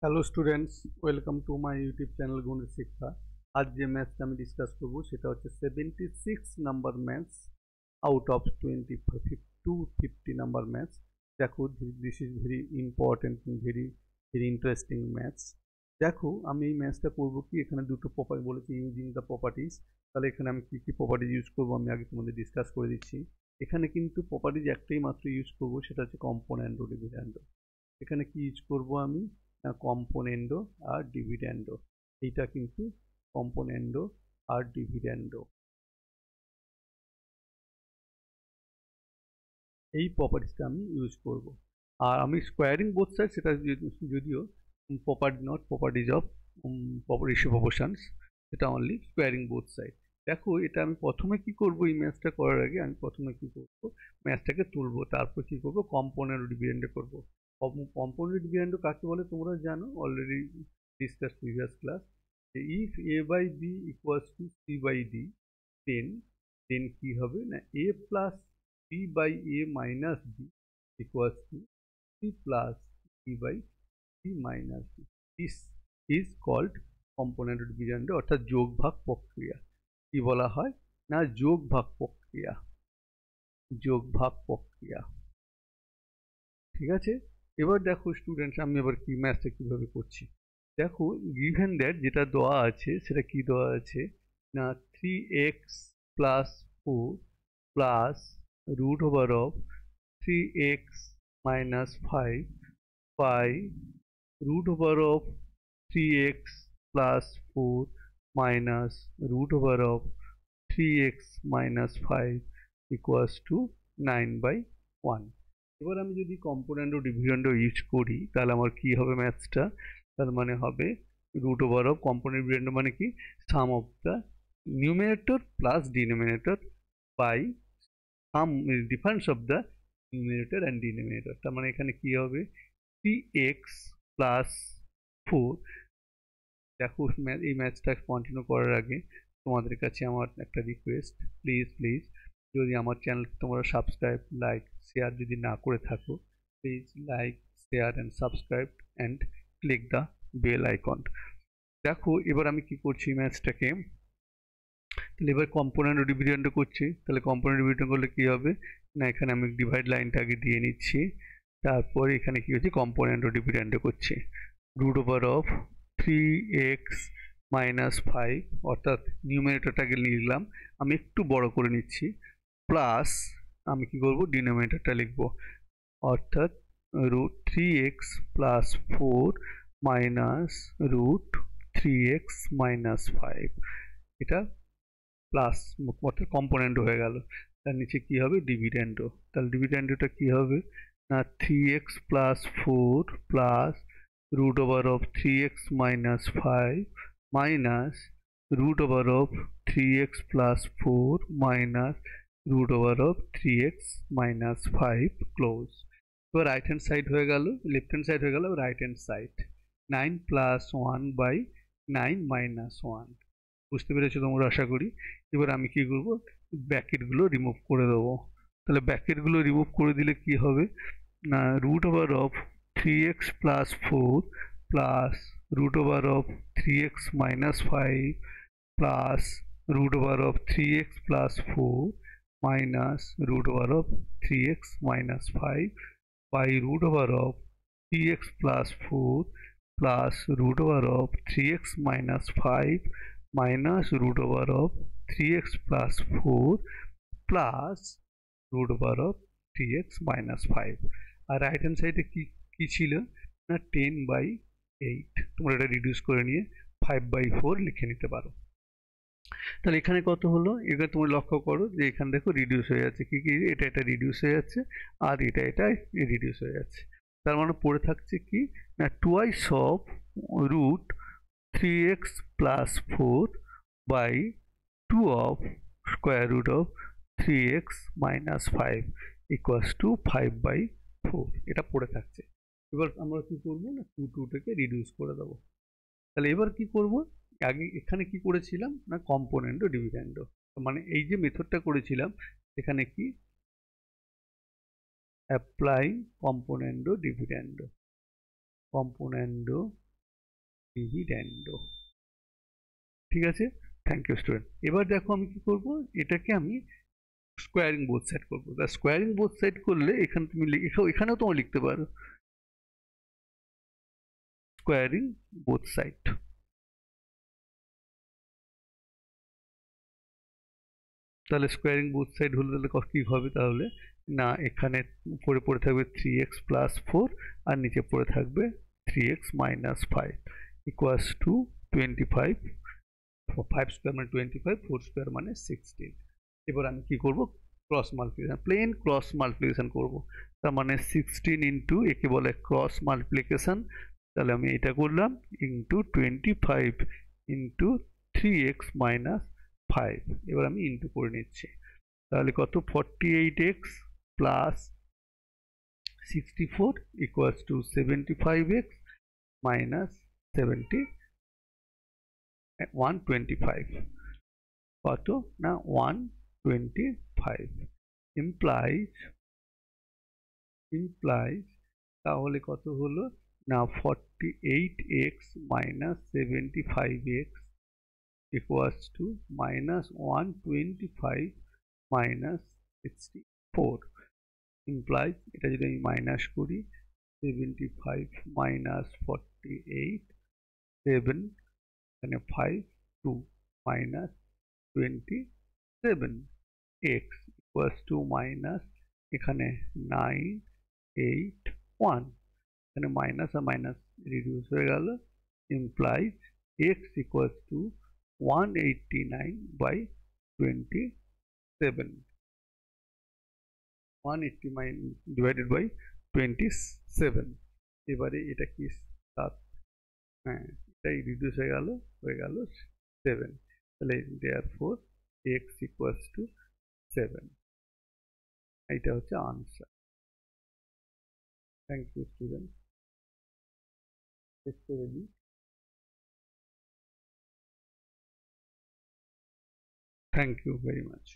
Hello students, welcome to my YouTube channel গণিত শিক্ষা। আজ যে ম্যাথটা আমি ডিসকাস করব সেটা হচ্ছে 76 number maths out of 250 number maths. দেখো, this is very important, very very interesting maths. দেখো, আমি এই ম্যাথসটা করবো কি, এখানে দুটো প্রপার্টি বলেছি, ইউজিং দ্য প্রপার্টিজ। তাহলে এখানে আমি কী কী প্রপার্টিজ ইউজ করবো আমি আগে তোমাদের ডিসকাস করে দিচ্ছি। এখানে কিন্তু প্রপার্টিজ একটাই মাত্র ইউজ করবো, সেটা হচ্ছে কম্পোনেন্ডো ডিভিডেন্ডো। এখানে কি ইউজ করবো আমি, কম্পোনেন্ডো আর ডিভিডেন্ডো। এইটা কিন্তু কম্পোনেন্ডো আর ডিভিডেন্ডো, এই প্রপার্টিসটা আমি ইউজ করব। আর আমি স্কোয়ারিং বোথ সাইড, সেটা যদিও property not properties of ratio proportions, সেটা অনলি স্কোয়ারিং বোথ সাইড। দেখো, এটা আমি প্রথমে কি করব, এই ম্যাথটা করার আগে আমি প্রথমে কি করব, ম্যাথটাকে তুলবো, তারপর কি করব, কম্পোনেন্ট ডিভিডেন্ডে করব। কম্পোনেন্ট ডিভিডেন্ড কাকে বলে তোমরা জানো, already discuss previous class. If A by B equals to C by D, then then কি হবে না, A plus B by A minus B equals to C plus B by C minus B. This is called component dividend, অর্থাৎ যোগ ভাগ প্রক্রিয়া। কি বলা হয় না, যোগ ভাগ প্রক্রিয়া, যোগ ভাগ প্রক্রিয়া। ঠিক আছে, এবার দেখো স্টুডেন্টস, আমি এবার কি ম্যাথটা কিভাবে করছি। দেখো, গিভেন দ্যাট যেটা দেওয়া আছে সেটা কি দেওয়া আছে না, 3x plus 4 plus root over of 3x minus 5 by root over of 3x plus 4 minus root over of 3x minus 5 equals to 9/1। এবার আমি যদি কম্পোনেন্ট ও ডিভিডেন্ড ইউজ করি, তাহলে আমার কি হবে ম্যাথসটা, তার মানে হবে root over of component dividend মানে কি, sum of the numerator plus denominator by sum difference of the numerator and denominator. তার মানে এখানে কি হবে, 3x প্লাস 4। দেখো, এই ম্যাথসটা কন্টিনিউ করার আগে তোমাদের কাছে আমার একটা রিকোয়েস্ট, প্লিজ প্লিজ যদি আমার চ্যানেল তোমরা সাবস্ক্রাইব, লাইক, শেয়ার যদি না করে থাকো, please like, share and subscribe and click the bell icon. দেখো, এবার আমি কি করছি ম্যাথসটাকে, তাহলে এবার কম্পোনেন্ট ও ডিভিডেন্ড করছি। তাহলে কম্পোনেন্ট ডিভিডেন্ড করলে কি হবে না, এখানে আমি ডিভাইড লাইনটা আগে দিয়ে নিচ্ছি, তারপর এখানে কি হচ্ছে কম্পোনেন্ট ও ডিভিডেন্ড করছি। Root over of 3x minus 5, অর্থাৎ নিউমিনেটরটাকে লিখলাম, আমি একটু বড় করে নিচ্ছি, প্লাস আমি কি করব, ডিনোমিনেটরটা লিখব, অর্থাৎ root 3x plus 4 minus root 3x minus 5। এটা প্লাস অর্থাৎ কম্পোনেন্ট হয়ে গেল। তার নিচে কি হবে, ডিভিডেন্ডও। তাহলে ডিভিডেন্ডটা কি হবে না, 3x plus 4 plus root over of 3x minus 5 minus root over of 3x plus 4 minus root over of 3x minus 5 close। এবার রাইট হ্যান্ড সাইড হয়ে গেল, লেফট হ্যান্ড সাইড হয়ে গেল right hand side, 9 plus 1 by 9 minus 1। বুঝতে পেরেছো তোমরা আশা করি। এবার আমি কি করব, ব্র্যাকেটগুলো রিমুভ করে দেবো। তাহলে ব্র্যাকেটগুলো রিমুভ করে দিলে কি হবে না, root over of 3x plus 4 plus root over of 3x minus 5 plus root over of 3x plus 4 minus root over of 3x minus 5 by root over of 3x plus 4 plus root over of 3x minus 5 minus root over of 3x plus 4 plus root over of 3x minus 5। আর right hand সাইডে কি ছিল না, 10/8। তোমরা এটা reduce করে নিয়ে 5/4 লিখে নিতে পারো। তাহলে এখানে কত হলো, এখানে তুমি লক্ষ্য করো যে এখানে দেখো রিডিউস হয়ে যাচ্ছে, কি কি, এটা রিডিউস হয়ে যাচ্ছে, আর এটা রিডিউস হয়ে যাচ্ছে। তার মানে পড়ে থাকছে কি না, twice of root 3x plus 4 by 2 of square root of 3x minus 5 equals to 5/4। এটা পড়ে থাকছে। এবার আমরা কি করবো না, 2টাকে রিডিউস করে দেবো। তাহলে এবার কি করব, আগে এখানে কি করেছিলাম না, কম্পোনেন্ট ও ডিভিডেন্ড, মানে এই যে মেথডটা করেছিলাম এখানে কি, অ্যাপ্লাই কম্পোনেন্ট ও ডিভিডেন্ড, কম্পোনেন্ট ডিভিডেন্ডো। ঠিক আছে, থ্যাংক ইউ স্টুডেন্ট। এবার দেখো আমি কি করব, এটাকে আমি স্কোয়ারিং বোথ সাইড করবো। তা স্কোয়ারিং বোথ সাইড করলে এখানে তুমি এখানেও তোমরা লিখতে পারো স্কোয়ারিং বোথ সাইড। তাহলে স্কোয়ারিং বোথ সাইড হলে তাহলে কি হবে, তাহলে না এখানে উপরে পড়ে থাকবে 3x+4 আর নিচে পড়ে থাকবে 3x-5 ইকুয়ালস টু 25। 5 স্কোয়ার মানে 25, 4 স্কোয়ার মানে 16। এবার আমি কি করব, cross multiplication, plain cross multiplication করব। তার মানে 16 ইন্টু, একে বলে ক্রস মাল্টিপ্লিকেশন। তাহলে আমি এটা করলাম ইন্টু 25 ইন্টু 3x-5। এবার আমি ইন্টু করে নিচ্ছি, তাহলে কত, 48x plus 64 equals to 75x minus 125। কত না 125 ইমপ্লাইজ তাহলে কত হলো না 48x minus 75x equals to minus 125 minus 64 implies, এটা যদি আমি মাইনাস করি 75 minus 48 7 এখানে 5 2 minus 27 x equals to minus এখানে 9 8 1, এখানে মাইনাস আর মাইনাস রিডিউস হয়ে গেল, implies x equals to 189/27, 189 divided by 27। এবারে এটা কি 7, হ্যাঁ এটাই রিডিউস হয়ে গেল 7। তাহলে therefore x equals to 7, এটা হচ্ছে answer. Thank you student. Thank you very much.